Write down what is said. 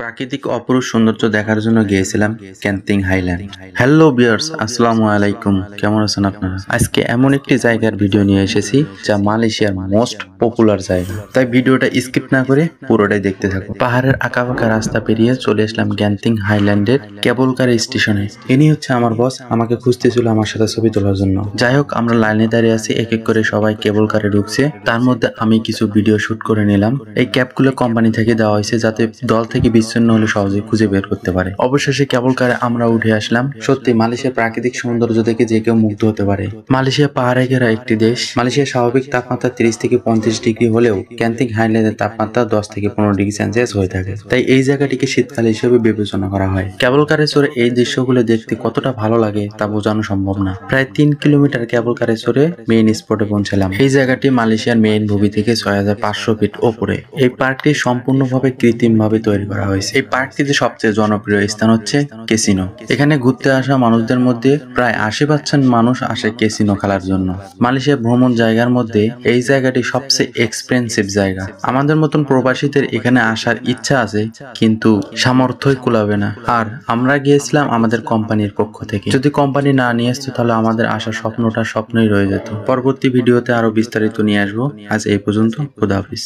প্রাকৃতিক অপরূপ সৌন্দর্য দেখার জন্য গিয়েছিলাম ক্যান্তিং হাইল্যান্ড। হ্যালো ভিউয়ার্স, আসসালামু আলাইকুম। কেমন আছেন আপনারা? আজকে এমন একটি জায়গার ভিডিও নিয়ে এসেছি যা মালয়েশিয়ার মোস্ট পপুলার জায়গা, তাই ভিডিওটা স্কিপ না করে পুরোটাই দেখতে থাকুন। পাহাড়ের আঁকাবাঁকা রাস্তা পেরিয়ে চলে আসলাম ক্যান্তিং হাইল্যান্ডের কেবল কার স্টেশনে। ইনি হচ্ছে আমার বস, আমাকে খুঁজতেছিল আমার সাথে ছবি তোলার জন্য। যাই হোক, আমরা লাইনে দাঁড়িয়ে আছি, এক এক করে সবাই কেবল কারে ঢুকছে। তার মধ্যে আমি কিছু ভিডিও শুট করে নিলাম। এই ক্যাবগুলো কোম্পানি থেকে দেওয়া হয়েছে যাতে দল থেকে বিচ্ছিন্ন হলে সহজে খুঁজে বের করতে পারে। অবশেষে কেবল কারে আমরা উঠে আসলাম। সত্যি মালয়েশিয়ার প্রাকৃতিক সৌন্দর্য দেখে যে কেউ মুগ্ধ হতে পারে। মালয়েশিয়া পাহাড়ে ঘেরা একটি দেশ। মালয়েশিয়ার স্বাভাবিক তাপমাত্রা 30 থেকে 35 ডিগ্রি হলেও ক্যান্তিং হাইল্যান্ডের তাপমাত্রা 10 থেকে 15 ডিগ্রি সেলসিয়াস হয়ে থাকে, তাই এই জায়গাটিকে শীতকাল হিসেবে বিবেচনা করা হয়। কেবল কারে চড়ে এই দৃশ্যগুলো দেখতে কতটা ভালো লাগে তা বোঝানো সম্ভব না। প্রায় 3 কিলোমিটার কেবল কারে চড়ে মেইন স্পটে পৌঁছালাম। এই জায়গাটি মালয়েশিয়ার মেইন ভূমি থেকে 6500 ফিট উপরে। এই পার্কটি সম্পূর্ণভাবে কৃত্রিমভাবে তৈরি করা হয়েছে। এই পার্কটিতে সবচেয়ে জনপ্রিয় স্থান হচ্ছে ক্যাসিনো। এখানে ঘুরতে আসা মানুষদের মধ্যে প্রায় 80% মানুষ আসে ক্যাসিনো খেলার জন্য। মালয়েশিয়া ভ্রমণ জায়গার মধ্যে এই জায়গাটি সবচেয়ে এক্সপেন্সিভ জায়গা। আমাদের মতন প্রবাসীদের এখানে আসার ইচ্ছা আছে, কিন্তু সামর্থ্যই কুলাবে না। আর আমরা গিয়েছিলাম আমাদের কোম্পানির পক্ষ থেকে। যদি কোম্পানি না নিয়ে আসতো তাহলে আমাদের আসার স্বপ্নটা স্বপ্নই রয়ে যেত। পরবর্তী ভিডিওতে আরো বিস্তারিত নিয়ে আসবো। আজ এই পর্যন্ত, খুদা হাফিজ।